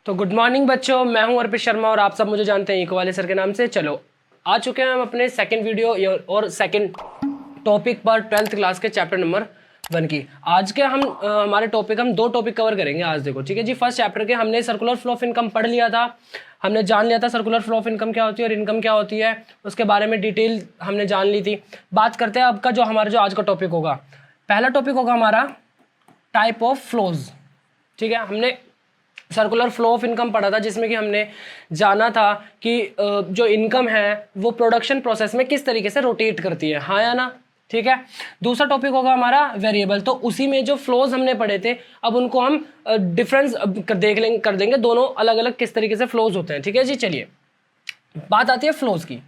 तो good morning बच्चों, मैं हूं अर्पित शर्मा और आप सब मुझे जानते हैं इको वाले सर के नाम से। चलो आ चुके हैं हम अपने सेकंड वीडियो और सेकंड टॉपिक पर 12th क्लास के चैप्टर नंबर 1 की। आज के हमारे टॉपिक हम 2 टॉपिक कवर करेंगे आज। देखो ठीक है जी, फर्स्ट चैप्टर के हमने सर्कुलर फ्लो ऑफ इनकम पढ़ लिया था, हमने जान लिया था सर्कुलर फ्लो ऑफ इनकम क्या होती है और इनकम क्या होती है, उसके बारे में डिटेल हमने जान ली थी। बात करते हैं अब का जो आज का टॉपिक होगा। पहला टॉपिक होगा हमारा टाइप ऑफ फ्लोज। ठीक है, हमने सर्कुलर फ्लो ऑफ इनकम पढ़ा था जिसमें कि हमने जाना था कि जो इनकम है वो प्रोडक्शन प्रोसेस में किस तरीके से रोटेट करती है, हाँ या ना। ठीक है, दूसरा टॉपिक होगा हमारा वेरिएबल। तो उसी में जो फ्लोज हमने पढ़े थे अब उनको हम डिफरेंस कर देंगे दोनों अलग अलग किस तरीके से फ्लोज होते हैं। ठीक है जी, चलिए बात आती है फ्लोज की।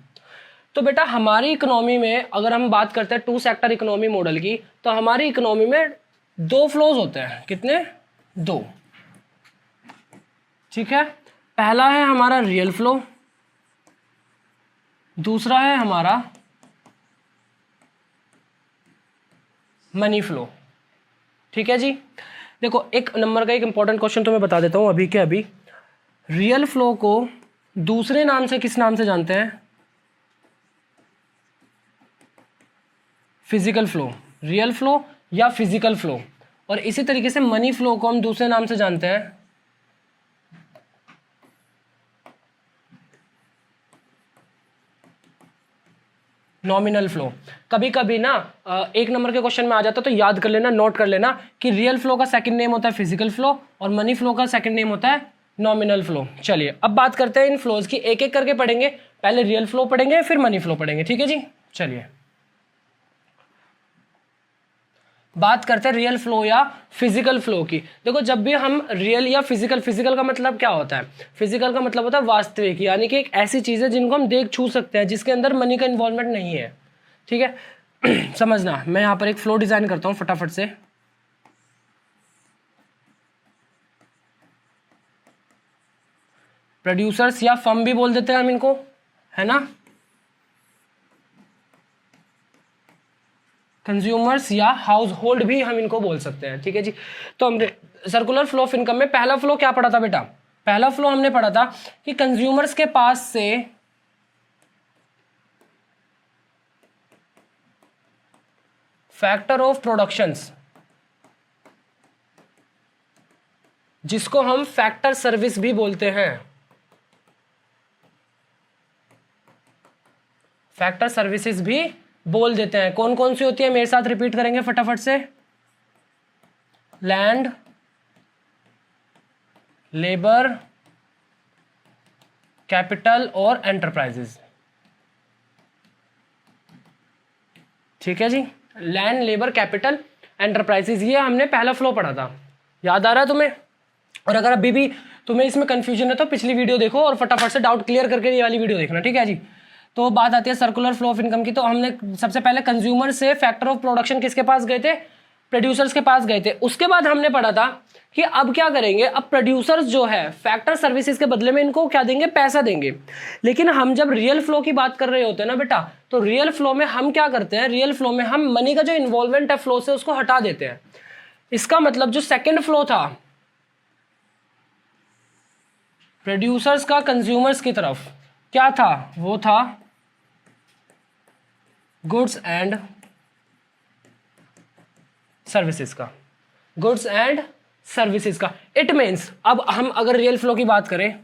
तो बेटा हमारी इकोनॉमी में अगर हम बात करते हैं 2 सेक्टर इकोनॉमी मॉडल की, तो हमारी इकोनॉमी में 2 फ्लोज होते हैं। कितने? 2। ठीक है, पहला है हमारा रियल फ्लो, दूसरा है हमारा मनी फ्लो। ठीक है जी, देखो एक नंबर का एक इंपॉर्टेंट क्वेश्चन तो मैं बता देता हूं अभी के अभी। रियल फ्लो को दूसरे नाम से किस नाम से जानते हैं? Physical flow. रियल फ्लो या फिजिकल फ्लो। और इसी तरीके से मनी फ्लो को हम दूसरे नाम से जानते हैं नॉमिनल फ्लो। कभी कभी ना एक नंबर के क्वेश्चन में आ जाता तो याद कर लेना, नोट कर लेना कि रियल फ्लो का सेकंड नेम होता है फिजिकल फ्लो और मनी फ्लो का सेकंड नेम होता है नॉमिनल फ्लो। चलिए अब बात करते हैं इन फ्लोज की, एक एक करके पढ़ेंगे। पहले रियल फ्लो पढ़ेंगे फिर मनी फ्लो पढ़ेंगे। ठीक है जी, चलिए बात करते हैं रियल फ्लो या फिजिकल फ्लो की। देखो जब भी हम रियल या फिजिकल का मतलब क्या होता है? फिजिकल का मतलब होता है वास्तविक, यानी कि एक ऐसी चीज है जिनको हम देख छू सकते हैं, जिसके अंदर मनी का इन्वॉल्वमेंट नहीं है। ठीक है समझना, मैं यहां पर एक फ्लो डिजाइन करता हूं फटाफट से। प्रोड्यूसर्स या फर्म भी बोल देते हैं हम इनको, है ना। कंज्यूमर्स या हाउस होल्ड भी हम इनको बोल सकते हैं। ठीक है जी, तो हमने सर्कुलर फ्लो ऑफ इनकम में पहला फ्लो क्या पढ़ा था बेटा? पहला फ्लो हमने पढ़ा था कि कंज्यूमर्स के पास से फैक्टर ऑफ प्रोडक्शंस, जिसको हम फैक्टर सर्विस भी बोलते हैं, फैक्टर सर्विसेज भी बोल देते हैं। कौन कौन सी होती है, मेरे साथ रिपीट करेंगे फटाफट से। लैंड, लेबर, कैपिटल और एंटरप्राइजेज। ठीक है जी, लैंड, लेबर, कैपिटल, एंटरप्राइजेज, ये हमने पहला फ्लो पढ़ा था। याद आ रहा है तुम्हें? और अगर अभी भी तुम्हें इसमें कंफ्यूजन है तो पिछली वीडियो देखो और फटाफट से डाउट क्लियर करके ये वाली वीडियो देखना। ठीक है जी, तो बात आती है सर्कुलर फ्लो ऑफ इनकम की। तो हमने सबसे पहले कंज्यूमर से फैक्टर ऑफ प्रोडक्शन किसके पास गए थे? प्रोड्यूसर्स के पास गए थे। उसके बाद हमने पढ़ा था कि अब क्या करेंगे, अब प्रोड्यूसर्स जो है फैक्टर सर्विसेज के बदले में इनको क्या देंगे? पैसा देंगे। लेकिन हम जब रियल फ्लो की बात कर रहे होते हैं ना बेटा, तो रियल फ्लो में हम क्या करते हैं? रियल फ्लो में हम मनी का जो इन्वॉल्वमेंट है फ्लो से उसको हटा देते हैं। इसका मतलब जो सेकेंड फ्लो था प्रोड्यूसर्स का कंज्यूमर्स की तरफ, क्या था? वो था गुड्स एंड सर्विसेज का, गुड्स एंड सर्विसेज का। इट मीन्स अब हम अगर रियल फ्लो की बात करें,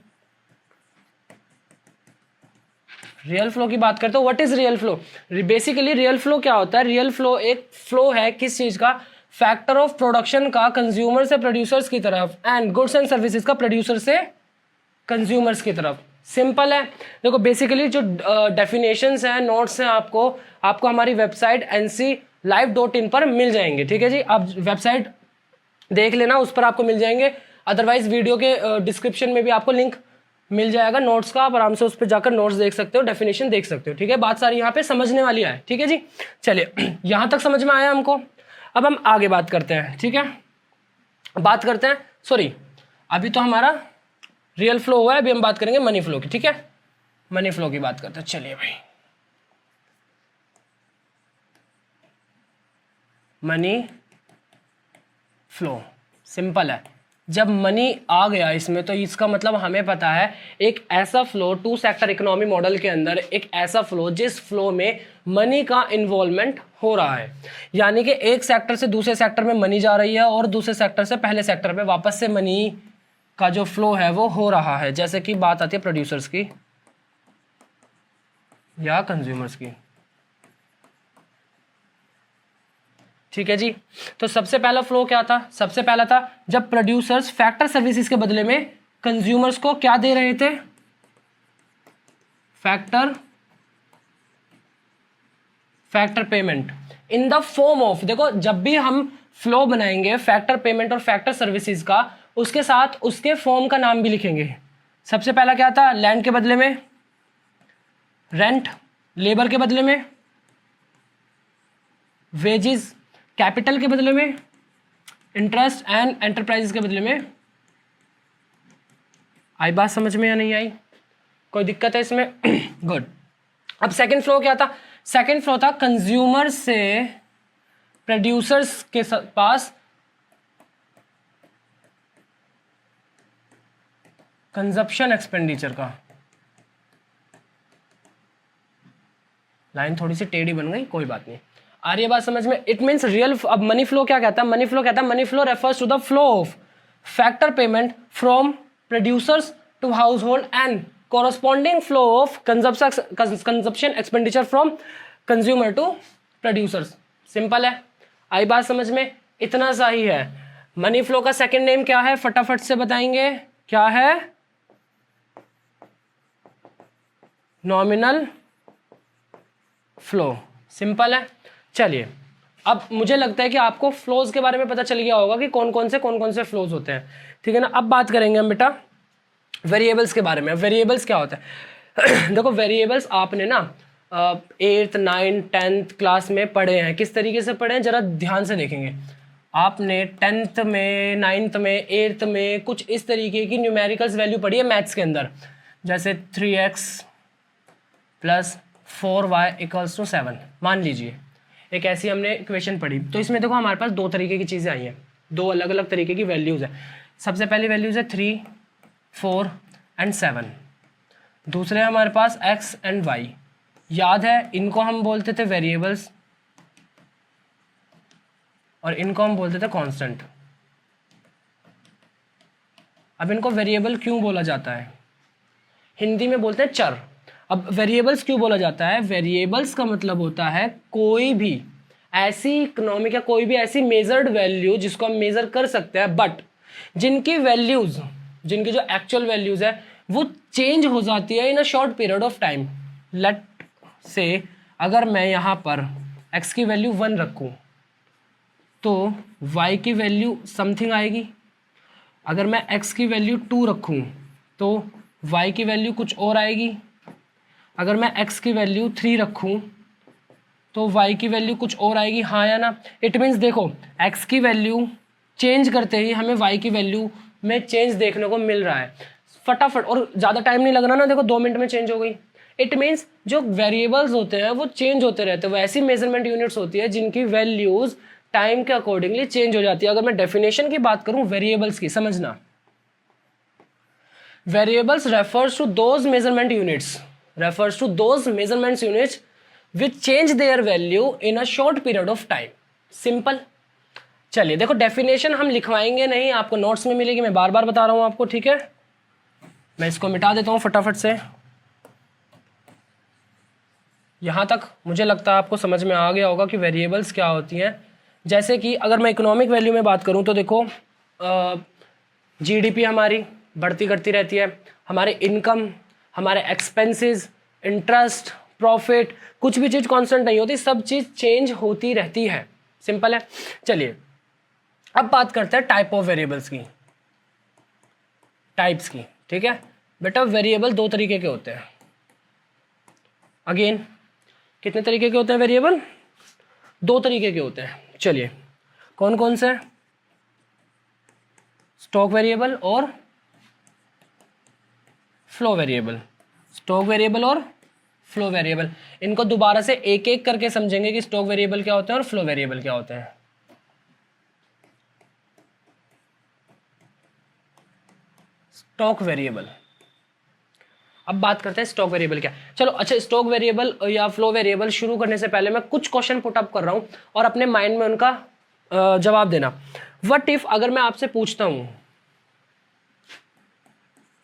रियल फ्लो की बात करते हो, what is real flow? Basically real flow क्या होता है? रियल फ्लो एक फ्लो है किस चीज का? फैक्टर ऑफ प्रोडक्शन का कंज्यूमर से प्रोड्यूसर्स की तरफ एंड गुड्स एंड सर्विसेज का प्रोड्यूसर से कंज्यूमर्स की तरफ। सिंपल है। देखो बेसिकली जो डेफिनेशंस हैं, नोट्स हैं, आपको हमारी वेबसाइट nclive.in पर मिल जाएंगे। ठीक है जी, आप वेबसाइट देख लेना, उस पर आपको मिल जाएंगे। अदरवाइज वीडियो के डिस्क्रिप्शन में भी आपको लिंक मिल जाएगा नोट्स का, आप आराम से उस पर जाकर नोट्स देख सकते हो, डेफिनेशन देख सकते हो। ठीक है, बात सारी यहाँ पे समझने वाली है। ठीक है जी, चलिए यहां तक समझ में आया हमको। अब हम आगे बात करते हैं। ठीक है, बात करते हैं, सॉरी अभी तो हमारा रियल फ्लो हुआ है, अभी हम बात करेंगे मनी फ्लो की। ठीक है, मनी फ्लो की बात करते हैं। चलिए भाई, मनी फ्लो सिंपल है। जब मनी आ गया इसमें तो इसका मतलब हमें पता है एक ऐसा flow, two sector economy model के अंदर एक ऐसा फ्लो जिस फ्लो में मनी का इन्वॉल्वमेंट हो रहा है, यानी कि एक सेक्टर से दूसरे सेक्टर में मनी जा रही है और दूसरे सेक्टर से पहले सेक्टर में वापस से मनी का जो फ्लो है वो हो रहा है। जैसे कि बात आती है प्रोड्यूसर्स की या कंज्यूमर्स की, ठीक है जी। तो सबसे पहला फ्लो क्या था? सबसे पहला था जब प्रोड्यूसर्स फैक्टर सर्विसेज के बदले में कंज्यूमर्स को क्या दे रहे थे? Factor payment in the form of, देखो जब भी हम फ्लो बनाएंगे फैक्टर पेमेंट और फैक्टर सर्विसेज का, उसके साथ उसके फॉर्म का नाम भी लिखेंगे। सबसे पहला क्या था? लैंड के बदले में रेंट, लेबर के बदले में वेजेस, कैपिटल के बदले में इंटरेस्ट एंड एंटरप्राइजेस के बदले में। आई बात समझ में या नहीं आई? कोई दिक्कत है इसमें? गुड। अब सेकंड फ्लो क्या था? सेकंड फ्लो था कंज्यूमर से प्रोड्यूसर्स के पास कंजप्शन एक्सपेंडिचर का। लाइन थोड़ी सी टेढ़ी बन गई, कोई बात नहीं, आ रही है बात समझ में? It means real. अब मनी फ्लो क्या कहता है? मनी फ्लो कहता है money flow refers to the flow of factor payment from producers to household and corresponding flow of consumption expenditure from consumer to producers। Simple है, आई बात समझ में? इतना सा ही है। मनी फ्लो का सेकंड नेम क्या है? फटाफट से बताएंगे, क्या है? Nominal flow. सिंपल है। चलिए, अब मुझे लगता है कि आपको फ्लोज के बारे में पता चल गया होगा कि कौन कौन से फ्लोज होते हैं, ठीक है ना। अब बात करेंगे हम बेटा वेरिएबल्स के बारे में। वेरिएबल्स क्या होता है? देखो वेरिएबल्स आपने ना 8th 9th 10th क्लास में पढ़े हैं। किस तरीके से पढ़े हैं जरा ध्यान से देखेंगे। आपने 10th में 9th में 8th में कुछ इस तरीके की न्यूमेरिकल्स वैल्यू पढ़ी है मैथ्स के अंदर, जैसे 3x + 4y = 7 मान लीजिए। एक ऐसी हमने इक्वेशन पढ़ी, तो इसमें देखो हमारे पास दो तरीके की चीज़ें आई हैं, दो अलग अलग तरीके की वैल्यूज़ है। सबसे पहली वैल्यूज़ है 3, 4 एंड 7। दूसरे हमारे पास x एंड y। याद है इनको हम बोलते थे वेरिएबल्स और इनको हम बोलते थे कांस्टेंट। अब इनको वेरिएबल क्यों बोला जाता है? हिंदी में बोलते हैं चर। अब वेरिएबल्स क्यों बोला जाता है? वेरिएबल्स का मतलब होता है कोई भी ऐसी इकोनॉमिक या कोई भी ऐसी मेजर्ड वैल्यू जिसको हम मेजर कर सकते हैं, बट जिनकी वैल्यूज, जिनकी जो एक्चुअल वैल्यूज है वो चेंज हो जाती है in a short period of time. Late से अगर मैं यहाँ पर x की वैल्यू 1 रखूँ तो y की वैल्यू समथिंग आएगी। अगर मैं x की वैल्यू 2 रखूँ तो y की वैल्यू कुछ और आएगी। अगर मैं x की वैल्यू 3 रखूँ तो y की वैल्यू कुछ और आएगी, हाँ या ना? इट मीन्स देखो x की वैल्यू चेंज करते ही हमें y की वैल्यू में चेंज देखने को मिल रहा है फटाफट, और ज़्यादा टाइम नहीं लग रहा ना, देखो 2 मिनट में चेंज हो गई। इट मीन्स जो वेरिएबल्स होते हैं वो चेंज होते रहते हैं, वो ऐसी मेजरमेंट यूनिट्स होती है जिनकी वैल्यूज टाइम के अकॉर्डिंगली चेंज हो जाती है। अगर मैं डेफिनेशन की बात करूं वेरिएबल्स की, समझना, variables refers to those measurement units, refers to those measurements units which change their value in a short period of time। Simple. चलिए देखो डेफिनेशन हम लिखवाएंगे नहीं, आपको नोट्स में मिलेगी, मैं बार बार बता रहा हूं आपको, ठीक है। मैं इसको मिटा देता हूं फटाफट से। यहां तक मुझे लगता है आपको समझ में आ गया होगा कि वेरिएबल्स क्या होती हैं। जैसे कि अगर मैं इकोनॉमिक वैल्यू में बात करूं तो देखो जीडीपी हमारी बढ़ती करती रहती है, हमारे इनकम, हमारे एक्सपेंसेस, इंटरेस्ट, प्रॉफिट, कुछ भी चीज़ कांस्टेंट नहीं होती, सब चीज़ चेंज होती रहती है। सिंपल है। चलिए अब बात करते हैं टाइप ऑफ वेरिएबल्स की, टाइप्स की, ठीक है बेटा। वेरिएबल दो तरीके के होते हैं। अगेन कितने तरीके के होते हैं वेरिएबल? 2 तरीके के होते हैं। चलिए कौन कौन से? स्टॉक वेरिएबल और फ्लो वेरिएबल। स्टॉक वेरिएबल और फ्लो वेरिएबल, इनको दोबारा से एक एक करके समझेंगे कि स्टॉक वेरिएबल क्या होते हैं और फ्लो वेरिएबल क्या होते हैं। Stock variable. अब बात करते हैं स्टॉक वेरिएबल क्या। चलो अच्छा, स्टॉक वेरिएबल या फ्लो वेरिएबल शुरू करने से पहले मैं कुछ क्वेश्चन पुट अप कर रहा हूं और अपने माइंड में उनका जवाब देना। व्हाट इफ अगर मैं आपसे पूछता हूं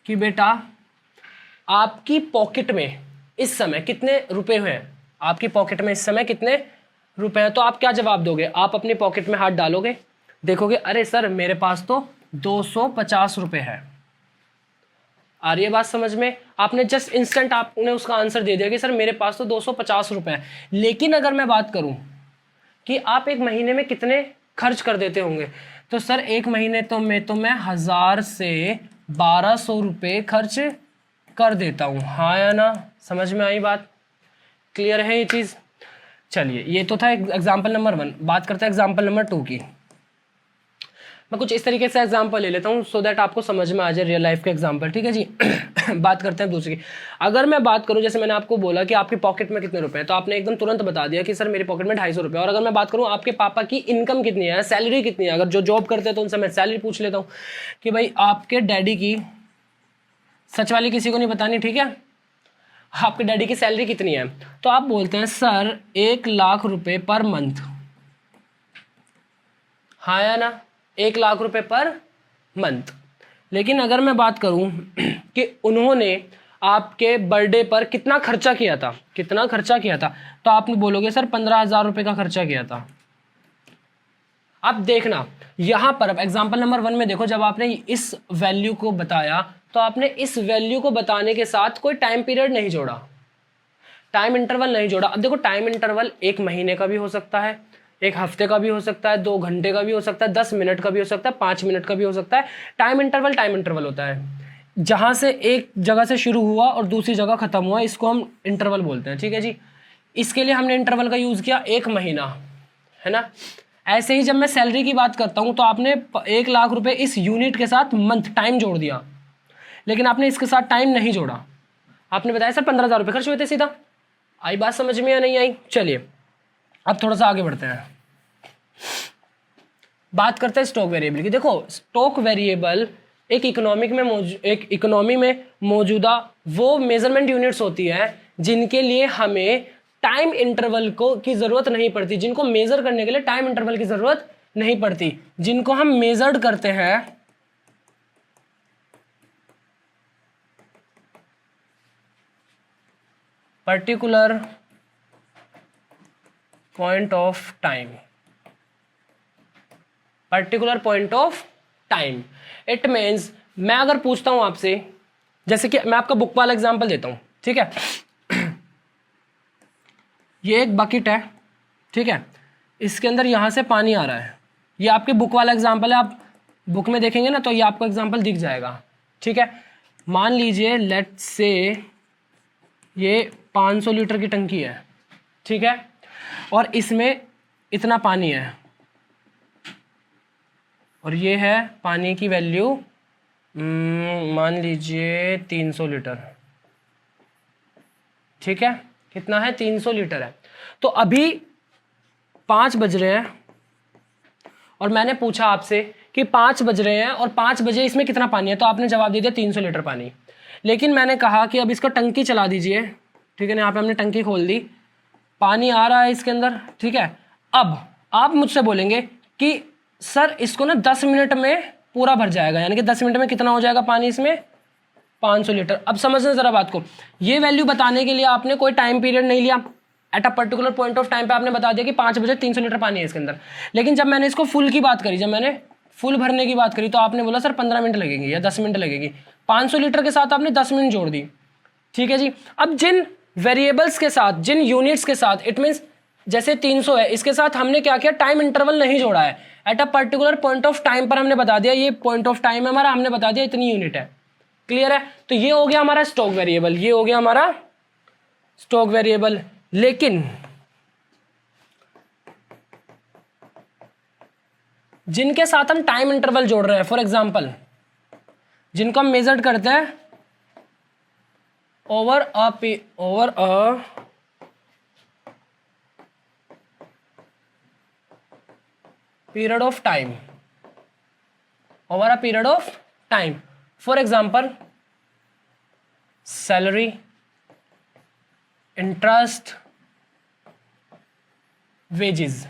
कि बेटा आपकी पॉकेट में इस समय कितने रुपए हैं, आपकी पॉकेट में इस समय कितने रुपए हैं, तो आप क्या जवाब दोगे? आप अपनी पॉकेट में हाथ डालोगे, देखोगे अरे सर मेरे पास तो 250 रुपए है। आ रही है बात समझ में? आपने जस्ट इंस्टेंट आपने उसका आंसर दे दिया कि सर मेरे पास तो 250 रुपए है। लेकिन अगर मैं बात करूं कि आप एक महीने में कितने खर्च कर देते होंगे, तो सर एक महीने तो मैं 1000 से 1200 रुपए खर्च कर देता हूं। हाँ या ना? समझ में आई बात? क्लियर है ये चीज? चलिए, ये तो था एग्जाम्पल नंबर 1। बात करते हैं एग्जाम्पल नंबर 2 की। मैं कुछ इस तरीके से एग्जाम्पल ले लेता हूँ सो दैट आपको समझ में आ जाए रियल लाइफ के एग्जाम्पल। ठीक है जी। बात करते हैं दूसरी की। अगर मैं बात करूँ, जैसे मैंने आपको बोला कि आपकी पॉकेट में कितने रुपए हैं, तो आपने एकदम तुरंत बता दिया कि सर मेरी पॉकेट में 250 रुपये। और अगर मैं बात करूँ आपके पापा की इनकम कितनी है, सैलरी कितनी है, अगर जो जॉब करते हैं तो उनसे मैं सैलरी पूछ लेता हूँ कि भाई आपके डैडी की, सच वाली किसी को नहीं बतानी, ठीक है, आपके डैडी की सैलरी कितनी है, तो आप बोलते हैं सर 1 लाख रुपए पर मंथ। हाँ या ना? 1 लाख रुपए पर मंथ। लेकिन अगर मैं बात करूं कि उन्होंने आपके बर्थडे पर कितना खर्चा किया था, कितना खर्चा किया था, तो आप बोलोगे सर 15,000 रुपए का खर्चा किया था। अब देखना यहां पर, अब एग्जांपल नंबर 1 में देखो, जब आपने इस वैल्यू को बताया तो आपने इस वैल्यू को बताने के साथ कोई टाइम पीरियड नहीं जोड़ा, टाइम इंटरवल नहीं जोड़ा। अब देखो टाइम इंटरवल 1 महीने का भी हो सकता है, 1 हफ्ते का भी हो सकता है, 2 घंटे का भी हो सकता है, 10 मिनट का भी हो सकता है, 5 मिनट का भी हो सकता है। टाइम इंटरवल होता है, जहां से एक जगह से शुरू हुआ और दूसरी जगह खत्म हुआ, इसको हम इंटरवल बोलते हैं। ठीक है जी। इसके लिए हमने इंटरवल का यूज किया 1 महीना, है ना। ऐसे ही जब मैं सैलरी की बात करता हूं तो आपने 1 लाख रुपए इस यूनिट के साथ मंथ टाइम जोड़ दिया, लेकिन आपने इसके साथ टाइम नहीं जोड़ा। आपने बताया सर 15,000 रुपये खर्च हुए थे सीधा। आई बात समझ में या नहीं आई? चलिए अब थोड़ा सा आगे बढ़ते हैं, बात करते हैं स्टॉक वेरिएबल की। देखो स्टॉक वेरिएबल एक इकोनॉमी में मौजूदा वो मेजरमेंट यूनिट्स होती है जिनके लिए हमें टाइम इंटरवल को की जरूरत नहीं पड़ती, जिनको मेजर करने के लिए टाइम इंटरवल की जरूरत नहीं पड़ती, जिनको हम मेजर्ड करते हैं particular point of time, particular point of time. It means मैं अगर पूछता हूं आपसे, जैसे कि मैं आपका बुक वाला एग्जांपल देता हूं, ठीक है। ये एक बकेट है, ठीक है, इसके अंदर यहां से पानी आ रहा है। ये आपके बुक वाला एग्जांपल है, आप बुक में देखेंगे ना तो ये आपको एग्जांपल दिख जाएगा। ठीक है, मान लीजिए लेट्स से ये 500 लीटर की टंकी है, ठीक है, और इसमें इतना पानी है, और ये है पानी की वैल्यू मान लीजिए 300 लीटर। ठीक है, कितना है? 300 लीटर है। तो अभी 5 बज रहे हैं और मैंने पूछा आपसे कि 5 बज रहे हैं और 5 बजे इसमें कितना पानी है, तो आपने जवाब दे दिया 300 लीटर पानी। लेकिन मैंने कहा कि अब इसको टंकी चला दीजिए, ठीक है ना, यहाँ पे हमने टंकी खोल दी, पानी आ रहा है इसके अंदर, ठीक है। अब आप मुझसे बोलेंगे कि सर इसको ना 10 मिनट में पूरा भर जाएगा, यानी कि 10 मिनट में कितना हो जाएगा पानी इसमें? 500 लीटर। अब समझना जरा बात को, ये वैल्यू बताने के लिए आपने कोई टाइम पीरियड नहीं लिया, at a particular point of time पे आपने बता दिया कि 5 बजे 300 लीटर पानी है इसके अंदर। लेकिन जब मैंने इसको फुल की बात करी, जब मैंने फुल भरने की बात करी, तो आपने बोला सर 15 मिनट लगेंगे या 10 मिनट लगेगी। 500 लीटर के साथ आपने 10 मिनट जोड़ दी। ठीक है जी। अब जिन वेरिएबल्स के साथ, जिन यूनिट्स के साथ, इट मीन्स जैसे 300 है, इसके साथ हमने क्या किया? टाइम इंटरवल नहीं जोड़ा है, at a particular point of time पर हमने बता दिया ये पॉइंट ऑफ टाइम है हमारा, हमने बता दिया इतनी यूनिट है। क्लियर है? तो ये हो गया हमारा स्टॉक वेरिएबल, ये हो गया हमारा स्टॉक वेरिएबल। लेकिन जिनके साथ हम टाइम इंटरवल जोड़ रहे हैं, फॉर एग्जांपल जिनको हम मेजर करते हैं over a period of time, over a period of time, for example salary, interest, wages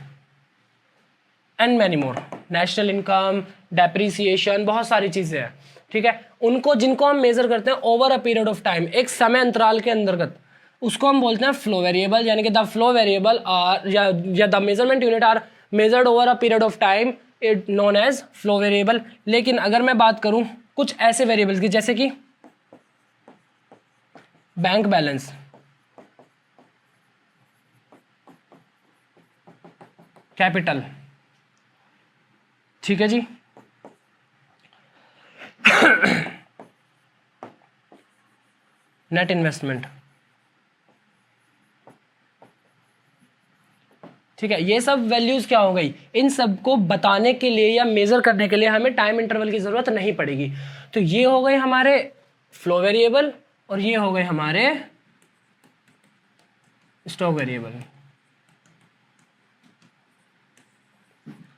and many more, national income, depreciation, बहुत सारी चीजें हैं, ठीक है। उनको जिनको हम मेजर करते हैं over a period of time, एक समय अंतराल के अंतर्गत, उसको हम बोलते हैं फ्लो वेरिएबल, यानी कि द फ्लो वेरिएबल आर या the measurement unit are measured over a period of time, it known as flow variable. लेकिन अगर मैं बात करूं कुछ ऐसे वेरिएबल्स की, जैसे कि बैंक बैलेंस, कैपिटल, ठीक है जी, नेट इन्वेस्टमेंट, ठीक है। ये सब वैल्यूज क्या हो गई, इन सब को बताने के लिए या मेजर करने के लिए हमें टाइम इंटरवल की जरूरत नहीं पड़ेगी। तो ये हो गए हमारे फ्लो वेरिएबल और ये हो गए हमारे स्टॉक वेरिएबल।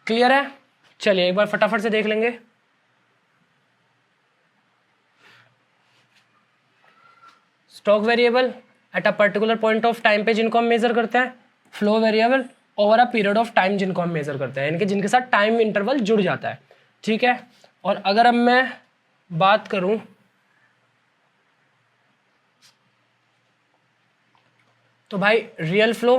क्लियर है? चलिए एक बार फटाफट से देख लेंगे। Stock variable at a particular point of time पे जिनको हम मेजर करते हैं, flow variable over a period of time जिनको हम मेजर करते हैं, यानी कि जिनके साथ टाइम इंटरवल जुड़ जाता है, ठीक है। और अगर अब मैं बात करूं तो भाई real flow,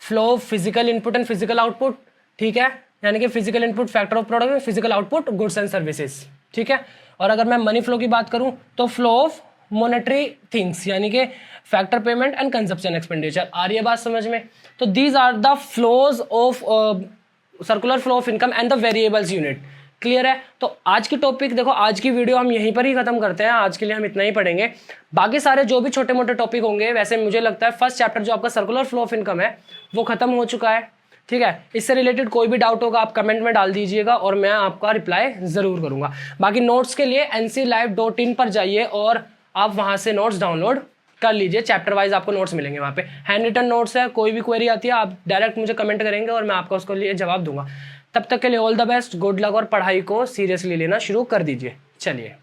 flow physical input and physical output, ठीक है, यानी कि physical input factor of product, physical output goods and services, ठीक है। और अगर मैं मनी फ्लो की बात करूं तो फ्लो ऑफ मॉनेटरी थिंग्स, यानी कि factor payment and consumption expenditure. आ रही है बात समझ में? तो these are the flows of circular flow of income and the variables unit. Clear है? तो आज की टॉपिक देखो, आज की वीडियो हम यहीं पर ही खत्म करते हैं। आज के लिए हम इतना ही पढ़ेंगे, बाकी सारे जो भी छोटे मोटे टॉपिक होंगे, वैसे मुझे लगता है फर्स्ट चैप्टर जो आपका सर्कुलर फ्लो ऑफ इनकम है वो खत्म हो चुका है, ठीक है। इससे रिलेटेड कोई भी डाउट होगा आप कमेंट में डाल दीजिएगा और मैं आपका रिप्लाई जरूर करूंगा। बाकी नोट्स के लिए nclive.in पर जाइए और आप वहां से नोट्स डाउनलोड कर लीजिए, चैप्टर वाइज आपको नोट्स मिलेंगे वहां पे। हैंड रिटन नोट्स है, कोई भी क्वेरी आती है आप डायरेक्ट मुझे कमेंट करेंगे और मैं आपका उसको लिए जवाब दूंगा। तब तक के लिए all the best, good luck और पढ़ाई को सीरियसली लेना शुरू कर दीजिए। चलिए।